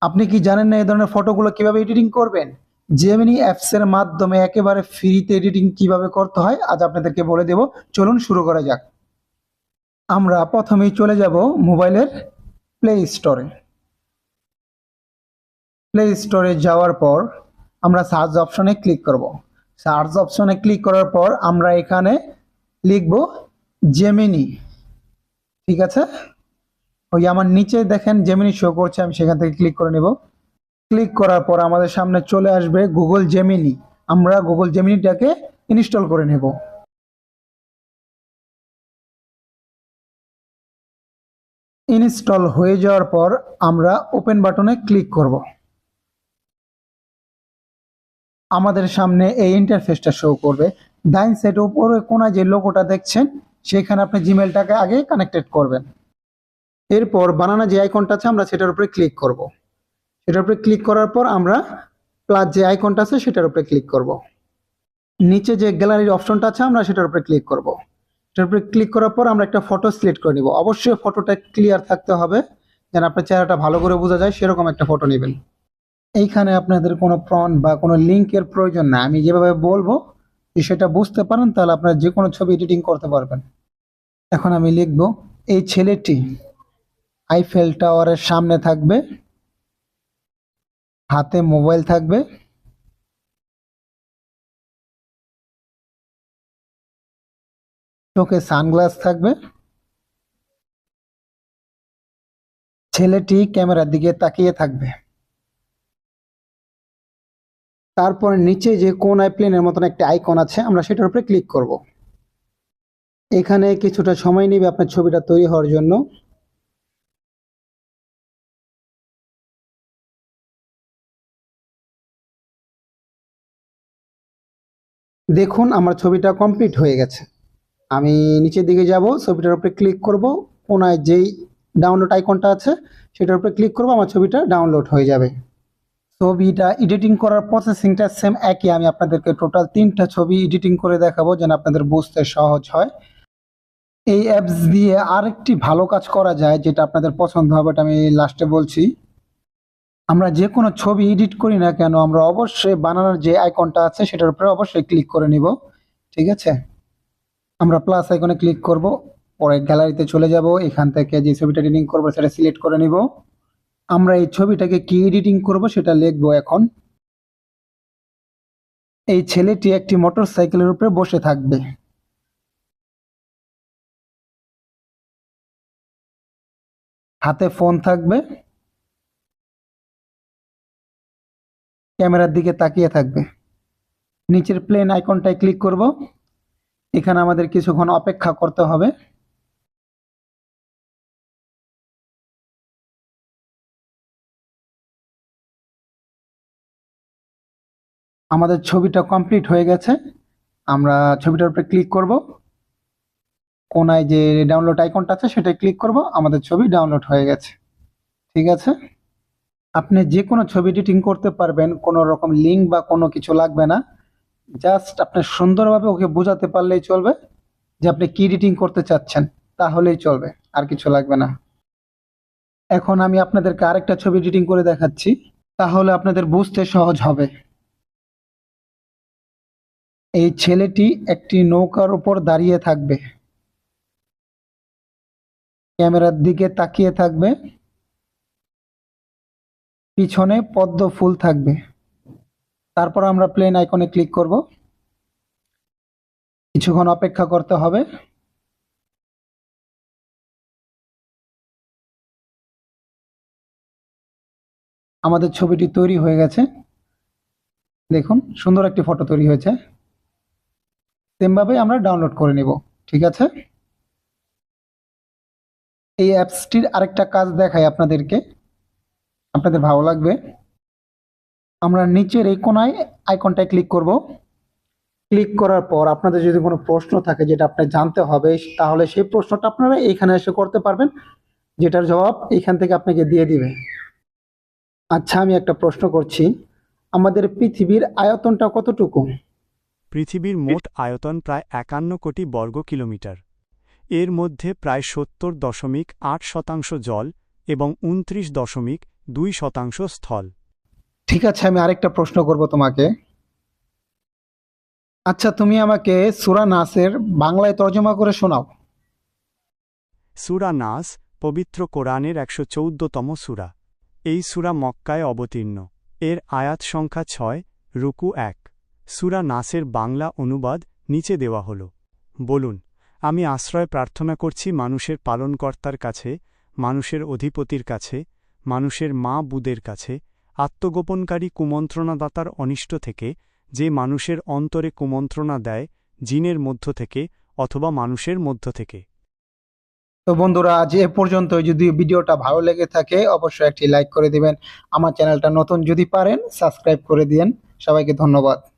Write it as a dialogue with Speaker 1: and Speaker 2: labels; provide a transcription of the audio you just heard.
Speaker 1: আপনি কি জানেন না এই ধরনের ফটোগুলো কিভাবে এডিটিং করবেন? জেমিনি অ্যাপস এর মাধ্যমে একেবারে ফ্রিতে এডিটিং কিভাবে করতে হয় আজ আপনাদেরকে বলে দেব। চলুন শুরু করা যাক। আমরা প্রথমেই চলে যাব মোবাইলের প্লে স্টোরে। প্লে স্টোরে যাওয়ার পর আমরা সার্চ অপশনে ক্লিক করব। সার্চ অপশনে ক্লিক করার পর আমরা এখানে লিখব জেমিনি। ঠিক আছে, ওই আমার নিচে দেখেন জেমিনি শো করছে, আমি সেখান থেকে ক্লিক করে নেব। ক্লিক করার পর আমাদের সামনে চলে আসবে গুগল জেমিনি। আমরা গুগল জেমিনিটাকে ইনস্টল করে নেব। ইনস্টল হয়ে যাওয়ার পর আমরা ওপেন বাটনে ক্লিক করব। আমাদের সামনে এই ইন্টারফেসটা শো করবে। ডাইন সাইড উপরে কোনায় যে লোগোটা দেখছেন সেখানে আপনি জিমেলটাকে আগে কানেক্টেড করবেন। এরপর বানানো যে আইকনটা আছে আমরা সেটার উপরে ক্লিক করব। সেটার উপরে ক্লিক করার পর আমরা প্লাস যে আইকনটা আছে সেটার উপরে ক্লিক করব। নিচে যে গ্যালারির অপশনটা আছে আমরা সেটার উপরে ক্লিক করব। সেটার উপরে ক্লিক করার পর আমরা একটা ফটো সিলেক্ট করে নিব। অবশ্যই ফটোটা ক্লিয়ার থাকতে হবে, যেন আপনার চেহারাটা ভালো করে বোঝা যায় সেরকম একটা ফটো নেবেন। এইখানে আপনাদের কোনো ফন্ট বা কোনো লিঙ্কের প্রয়োজন না, আমি যেভাবে বলবো সেটা বুঝতে পারেন তাহলে আপনারা যে কোনো ছবি এডিটিং করতে পারবেন। এখন আমি লিখব, এই ছেলেটি আইফেল টাওয়ারের সামনে থাকবে, হাতে মোবাইল থাকবে, চোখে সানগ্লাস থাকবে, ছেলেটি ক্যামেরার দিকে তাকিয়ে থাকবে। তারপর নিচে যে কোনায় প্লেনের মতন একটা আইকন আছে আমরা সেটার উপরে ক্লিক করব। এখানে কিছুটা সময় নেবে আপনার ছবিটা তৈরি হওয়ার জন্য। দেখুন আমার ছবিটা কমপ্লিট হয়ে গেছে। আমি নিচের দিকে যাব, ছবিটার উপরে ক্লিক করব, কোনায় যেই ডাউনলোড আইকনটা আছে সেটার উপরে ক্লিক করব, আমার ছবিটা ডাউনলোড হয়ে যাবে। ছবিটা এডিটিং করার প্রসেসিংটা সেম একই। আমি আপনাদেরকে টোটাল 3টা ছবি এডিটিং করে দেখাবো যেন আপনাদের বুঝতে সহজ হয়। এই অ্যাপস দিয়ে আরেকটি ভালো কাজ করা যায় যেটা আপনাদের পছন্দ হবে, এটা আমি লাস্টে বলছি। আমরা যে কোনো ছবি এডিট করি না কেন আমরা অবশ্যই বানানোর যে আইকনটা আছে সেটার উপরে অবশ্যই ক্লিক করে নিব। ঠিক আছে, আমরা প্লাস আইকনে ক্লিক করব, পরে গ্যালারিতে চলে যাব, এখান থেকে যে ছবিটা এডিটিং করব সেটা সিলেক্ট করে নিব। আমরা এই ছবিটাকে কি এডিটিং করব সেটা লিখবো। এখন এই ছেলেটি একটি মোটর সাইকেলের উপরে বসে থাকবে, হাতে ফোন থাকবে, ক্যামেরার দিকে তাকিয়ে থাকবে। নিচের প্লেন আইকনটায় ক্লিক করব। এখানে আমাদের কিছুক্ষণ অপেক্ষা করতে হবে। আমাদের ছবিটা কমপ্লিট হয়ে গেছে। আমরা ছবিটার উপরে ক্লিক করব, কোনায় যে ডাউনলোড আইকনটা আছে সেটাই ক্লিক করব, আমাদের ছবি ডাউনলোড হয়ে গেছে। ঠিক আছে, আপনি যে কোনো ছবি এডিটিং করতে পারবেন, কোনো রকম লিঙ্ক বা কোনো কিছু লাগবে না। জাস্ট আপনি সুন্দরভাবে ওকে বোঝাতে পারলেই চলবে যে আপনি কি এডিটিং করতে চাচ্ছেন, তাহলেই চলবে, আর কিছু লাগবে না। এখন আমি আপনাদেরকে আরেকটা ছবি এডিটিং করে দেখাচ্ছি, তাহলে আপনাদের বুঝতে সহজ হবে। এই ছেলেটি একটি নৌকার উপর দাঁড়িয়ে থাকবে, ক্যামেরার দিকে তাকিয়ে থাকবে, পিছনে পদ্ম ফুল থাকবে। তারপর আমরা প্লেন আইকনে ক্লিক করব, কিছুক্ষণ অপেক্ষা করতে হবে। আমাদের ছবিটি তৈরি হয়ে গেছে, দেখুন সুন্দর একটি ফটো তৈরি হয়েছে। সেমভাবে আমরা ডাউনলোড করে নিব। ঠিক আছে, এই অ্যাপসটির আরেকটা কাজ দেখাই আপনাদেরকে, আপনাদের ভালো লাগবে। আমরা নিচের এই কোনায় আইকনটায় ক্লিক করব। ক্লিক করার পর আপনাদের যদি কোনো প্রশ্ন থাকে যেটা আপনার জানতে হবে, তাহলে সেই প্রশ্নটা আপনারা এইখানে এসে করতে পারবেন, যেটার জবাব এইখান থেকে আপনাকে দিয়ে দিবে। আচ্ছা, আমি একটা প্রশ্ন করছি, আমাদের পৃথিবীর আয়তনটা কতটুকু?
Speaker 2: পৃথিবীর মোট আয়তন প্রায় ৫১ কোটি বর্গ কিলোমিটার। এর মধ্যে প্রায় ৭০.৮% জল এবং ২৯.১ 2% স্থল।
Speaker 1: ঠিক আছে, আমি আরেকটা প্রশ্ন করব তোমাকে। আচ্ছা, তুমি আমাকে সূরা নাসের বাংলায় তর্জমা করে শোনাও।
Speaker 2: সূরা নাস পবিত্র কোরআনের 114তম সূরা। এই সূরা মক্কায় অবতীর্ণ। এর আয়াত সংখ্যা 6, রুকু 1। সূরা নাসের বাংলা অনুবাদ নিচে দেওয়া হল। বলুন, আমি আশ্রয় প্রার্থনা করছি মানুষের পালনকর্তার কাছে, মানুষের অধিপতির কাছে, মানুষের মা বুদের কাছে, আত্মগোপনকারী কুমন্ত্রণাদাতার অনিষ্ট থেকে, যে মানুষের অন্তরে কুমন্ত্রণা দেয়, জিনের মধ্য থেকে অথবা মানুষের মধ্য থেকে।
Speaker 1: তো বন্ধুরা, আজ এ পর্যন্ত। যদি ভিডিওটা ভালো লেগে থাকে অবশ্যই একটি লাইক করে দিবেন। আমার চ্যানেলটা নতুন, যদি পারেন সাবস্ক্রাইব করে দিয়েন। সবাইকে ধন্যবাদ।